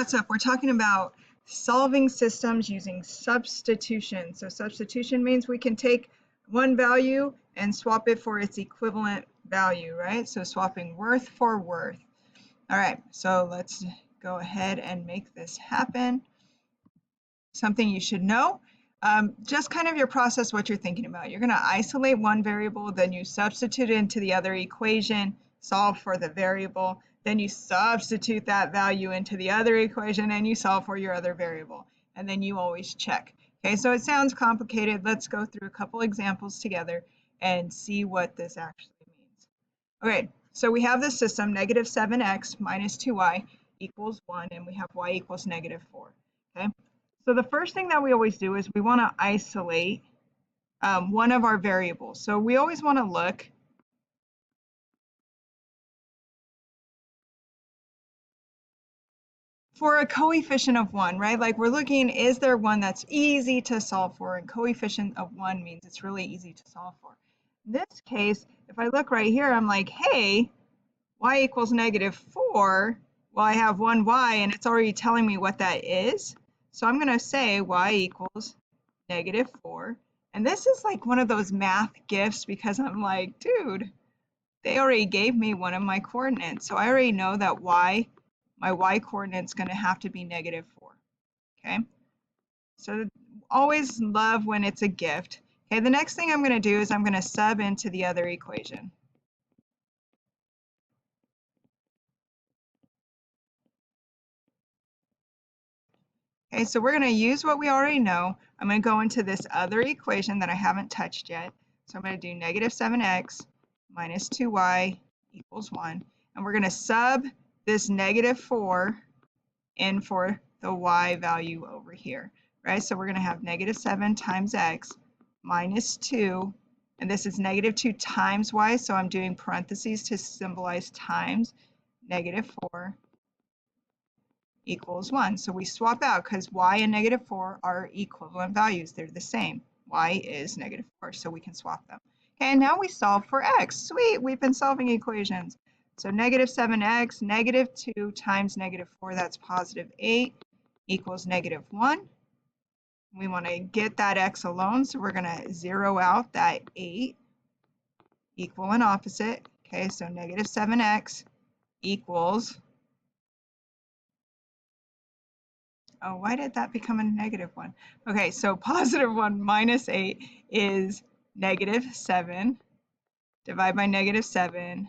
what's up? We're talking about solving systems using substitution. So substitution means we can take one value and swap it for its equivalent value, right? So swapping worth for worth. All right, so let's go ahead and make this happen. Something you should know, just kind of your process, what you're thinking about. You're going to isolate one variable, then you substitute it into the other equation, solve for the variable, then you substitute that value into the other equation and you solve for your other variable, and then you always check. Okay, so it sounds complicated. Let's go through a couple examples together and see what this actually means. Okay, so we have this system, negative 7x minus 2y equals 1, and we have y equals negative 4. Okay, so the first thing that we always do is we want to isolate one of our variables. So we always want to look for a coefficient of 1, right? Like we're looking, is there one that's easy to solve for? And coefficient of 1 means it's really easy to solve for. In this case, if I look right here, I'm like, hey, y equals negative 4. Well, I have one y, and it's already telling me what that is. So I'm going to say y equals negative 4. And this is like one of those math gifts because I'm like, dude, they already gave me one of my coordinates. So I already know that my y coordinate is going to have to be negative 4. Okay, so always love when it's a gift. Okay, the next thing I'm going to do is I'm going to sub into the other equation. Okay, so we're going to use what we already know. I'm going to go into this other equation that I haven't touched yet. So I'm going to do negative 7x minus 2y equals 1. And we're going to sub this negative 4 in for the y value over here, right? So we're going to have negative 7 times x minus 2. And this is negative 2 times y, so I'm doing parentheses to symbolize times, negative 4 equals 1. So we swap out because y and negative 4 are equivalent values. They're the same. Y is negative 4, so we can swap them. Okay, and now we solve for x. Sweet, we've been solving equations. So negative 7x, negative 2 times negative 4, that's positive 8, equals negative 1. We want to get that x alone, so we're going to zero out that 8, equal and opposite. Okay, so negative 7x equals, oh, why did that become a negative 1? Okay, so positive 1 minus 8 is negative 7. Divide by negative 7.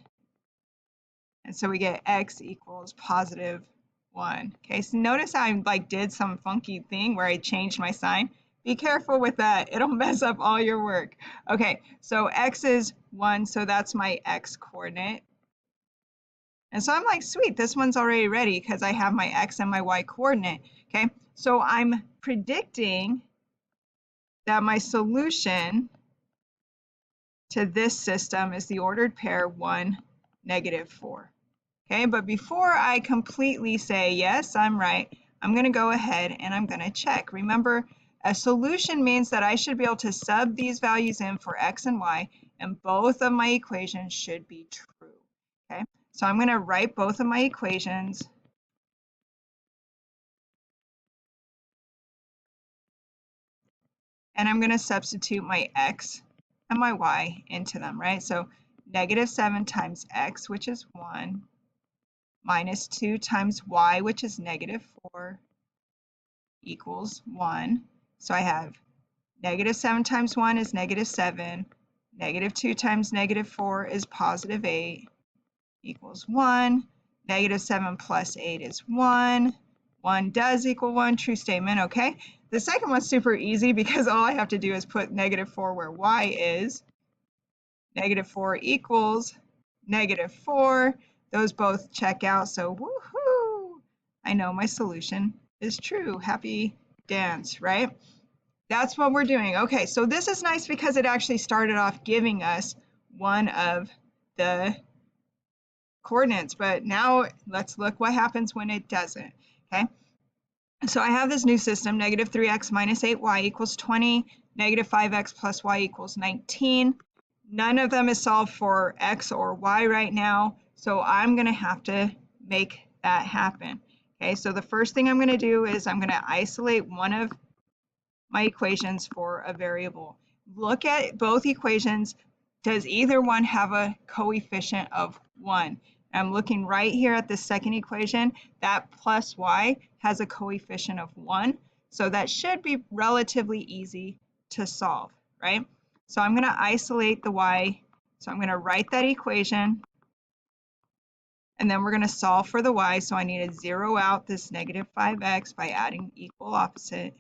And so we get x equals positive 1. Okay, so notice how I did some funky thing where I changed my sign. Be careful with that. It'll mess up all your work. Okay, so x is 1, so that's my x coordinate. And so I'm like, sweet, this one's already ready because I have my x and my y coordinate. Okay, so I'm predicting that my solution to this system is the ordered pair 1, negative 4. Okay, but before I completely say, yes, I'm right, I'm going to go ahead and I'm going to check. Remember, a solution means that I should be able to sub these values in for x and y, and both of my equations should be true. Okay, so I'm going to write both of my equations. And I'm going to substitute my x and my y into them, right? So negative 7 times x, which is 1, minus 2 times y, which is negative 4, equals 1. So I have negative 7 times 1 is negative 7. Negative 2 times negative 4 is positive 8, equals 1. Negative 7 plus 8 is 1. 1 does equal 1, true statement, okay? The second one's super easy because all I have to do is put negative 4 where y is. Negative 4 equals negative 4. Those both check out, so woohoo! I know my solution is true. Happy dance, right? That's what we're doing. Okay, so this is nice because it actually started off giving us one of the coordinates, but now let's look what happens when it doesn't, okay? So I have this new system, negative 3x minus 8y equals 20, negative 5x plus y equals 19. None of them is solved for x or y right now, so I'm going to have to make that happen. Okay, so the first thing I'm going to do is I'm going to isolate one of my equations for a variable. Look at both equations. Does either one have a coefficient of 1? I'm looking right here at the second equation. That plus y has a coefficient of 1. So that should be relatively easy to solve, right? So I'm going to isolate the y. So I'm going to write that equation. And then we're going to solve for the y. So I need to zero out this negative 5x by adding equal opposite.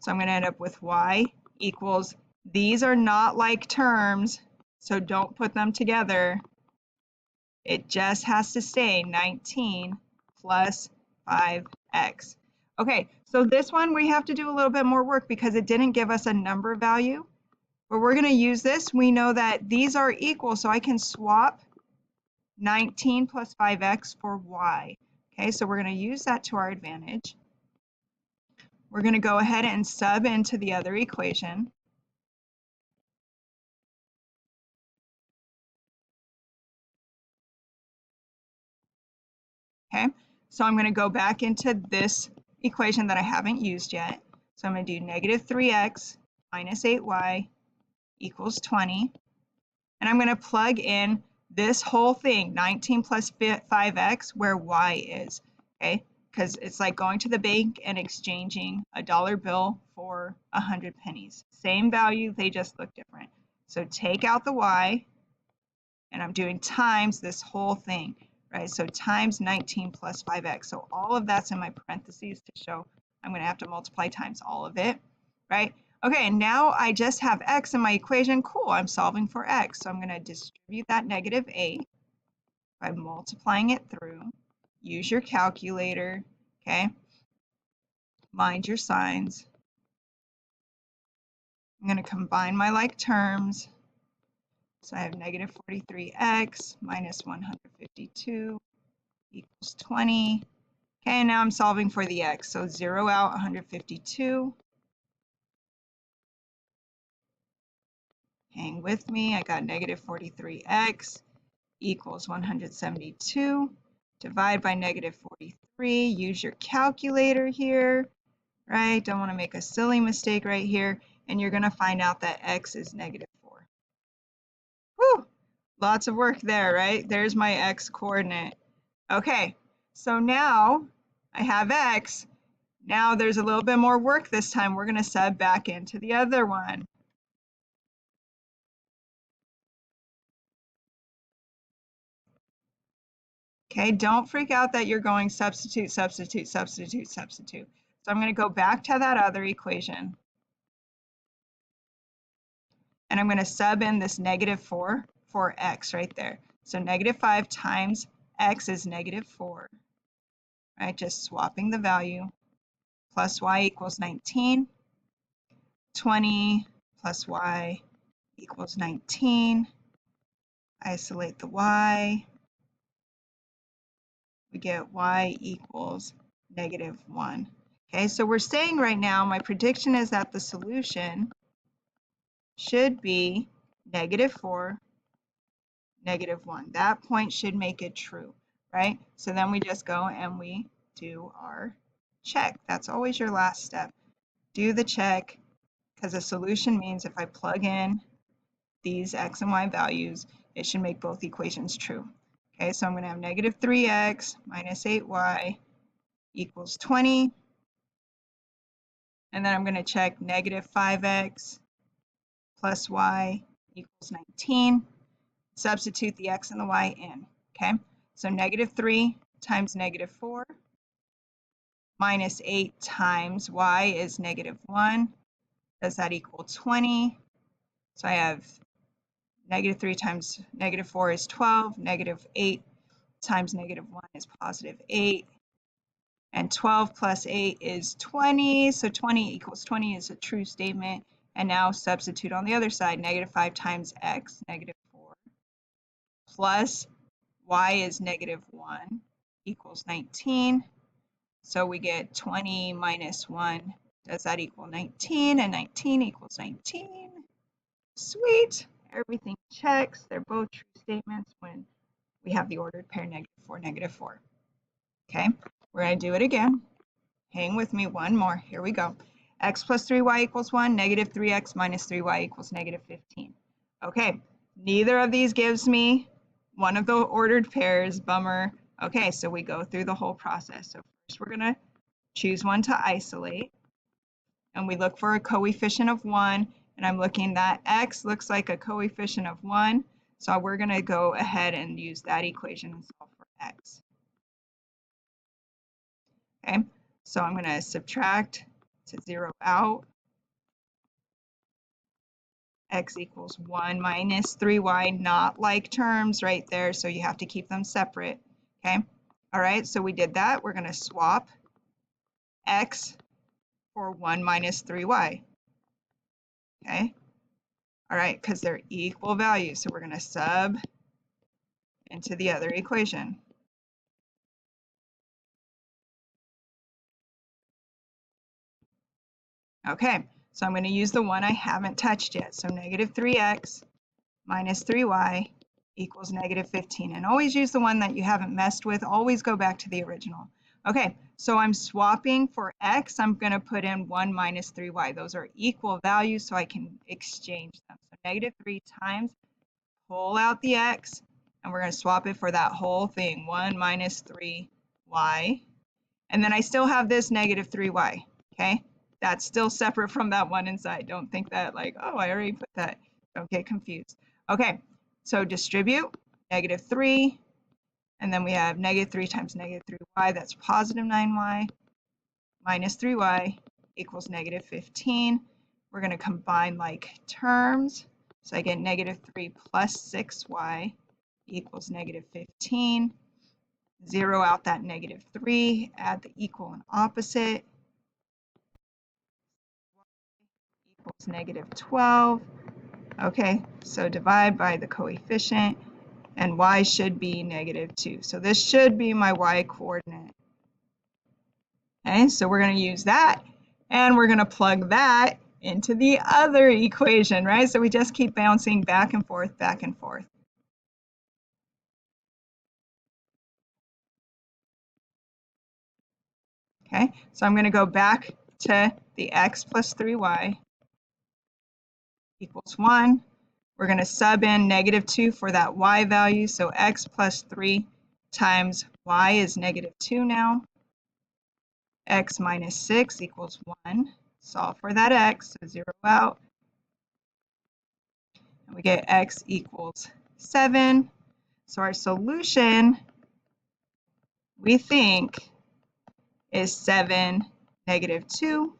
So I'm going to end up with y equals, these are not like terms, so don't put them together. It just has to say 19 plus 5x. Okay, so this one we have to do a little bit more work because it didn't give us a number value. But we're going to use this. We know that these are equal, so I can swap 19 plus 5x for y. Okay, so we're going to use that to our advantage. We're going to go ahead and sub into the other equation. Okay, so I'm going to go back into this equation that I haven't used yet. So I'm going to do negative 3x minus 8y equals 20. And I'm going to plug in this whole thing, 19 plus 5x, where y is. Okay, because it's like going to the bank and exchanging a dollar bill for 100 pennies. Same value, they just look different. So take out the y, and I'm doing times this whole thing, right? So times 19 plus 5x. So all of that's in my parentheses to show I'm going to have to multiply times all of it, right? Okay, and now I just have x in my equation. Cool, I'm solving for x. So I'm going to distribute that negative 8 by multiplying it through. Use your calculator, okay? Mind your signs. I'm going to combine my like terms. So I have negative 43x minus 152 equals 20. Okay, now I'm solving for the x. So 0 out 152. Hang with me. I got negative 43x equals 172. Divide by negative 43. Use your calculator here, right? Don't want to make a silly mistake right here. And you're going to find out that x is negative 4. Whew! Lots of work there, right? There's my x coordinate. Okay, so now I have x. Now there's a little bit more work this time. We're going to sub back into the other one. Okay, don't freak out that you're going substitute, substitute, substitute, substitute. So I'm going to go back to that other equation. And I'm going to sub in this negative 4 for x right there. So negative 5 times x is negative 4. Right, just swapping the value. Plus y equals 19. 20 plus y equals 19. Isolate the y. We get y equals negative 1. Okay, so we're saying right now, my prediction is that the solution should be negative 4, negative 1. That point should make it true, right? So then we just go and we do our check. That's always your last step. Do the check, because a solution means if I plug in these x and y values, it should make both equations true. Okay, so I'm going to have negative 3x minus 8y equals 20. And then I'm going to check negative 5x plus y equals 19. Substitute the x and the y in. Okay, so negative 3 times negative 4 minus 8 times y is negative 1. Does that equal 20? So I have negative 3 times negative 4 is 12. Negative 8 times negative 1 is positive 8. And 12 plus 8 is 20. So 20 equals 20 is a true statement. And now substitute on the other side. Negative 5 times x, negative 4, plus y is negative 1 equals 19. So we get 20 minus 1. Does that equal 19? And 19 equals 19. Sweet. Everything checks. They're both true statements when we have the ordered pair -4, -4. Okay, we're going to do it again. Hang with me one more. Here we go. X plus 3y equals 1, -3x minus 3y equals -15. Okay, neither of these gives me one of the ordered pairs. Bummer. Okay, so we go through the whole process. So first we're going to choose one to isolate, and we look for a coefficient of 1, and I'm looking that x looks like a coefficient of 1, so we're going to go ahead and use that equation and solve for x. Okay, so I'm going to subtract to 0 out. X equals 1 minus 3y, not like terms right there, so you have to keep them separate. Okay, all right, so we did that. We're going to swap x for 1 minus 3y. Okay, all right, because they're equal values, so we're going to sub into the other equation. Okay, so I'm going to use the one I haven't touched yet. So -3x minus 3y equals -15. And always use the one that you haven't messed with. Always go back to the original. Okay, so I'm swapping for x. I'm going to put in 1 minus 3y. Those are equal values, so I can exchange them. So -3 times, pull out the x, and we're going to swap it for that whole thing, 1 minus 3y. And then I still have this -3y, okay? That's still separate from that one inside. Don't think that like, oh, I already put that. Don't get confused. Okay, so distribute, -3, and then we have -3 times -3y, that's positive 9y, minus 3y equals -15. We're going to combine like terms. So I get -3 plus 6y equals -15. Zero out that -3, add the equal and opposite. Equals -12. Okay, so divide by the coefficient, and y should be -2. So this should be my y coordinate. Okay, so we're going to use that, and we're going to plug that into the other equation, right? So we just keep bouncing back and forth, back and forth. Okay, so I'm going to go back to the x plus 3y equals 1. We're going to sub in -2 for that y value, so x plus 3 times y is -2 now. X minus 6 equals 1. Solve for that x, so 0 out. And we get x equals 7. So our solution, we think, is 7, -2.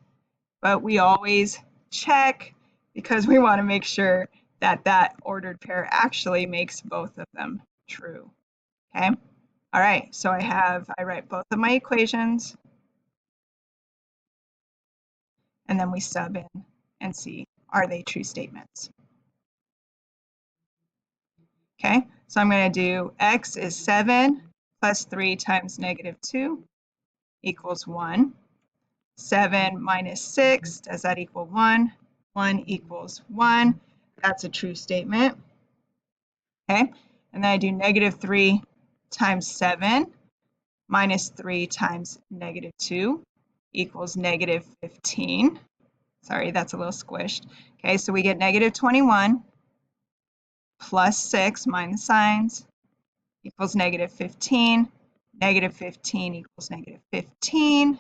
But we always check because we want to make sure that that ordered pair actually makes both of them true. Okay? All right, so I write both of my equations, and then we sub in and see, are they true statements? Okay, so I'm going to do x is 7 plus 3 times -2 equals 1. 7 minus 6, does that equal 1? 1 equals 1. That's a true statement. Okay, and then I do -3 times 7 minus 3 times -2 equals -15. Sorry, that's a little squished. Okay, so we get -21 plus 6 minus signs equals -15. -15 equals -15.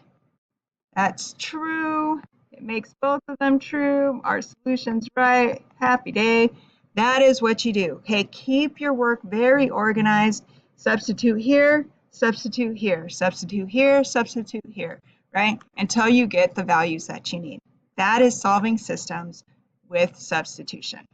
That's true. It makes both of them true. Our solution's right. Happy day. That is what you do. Okay, keep your work very organized. Substitute here, substitute here, substitute here, substitute here, right? Until you get the values that you need. That is solving systems with substitution.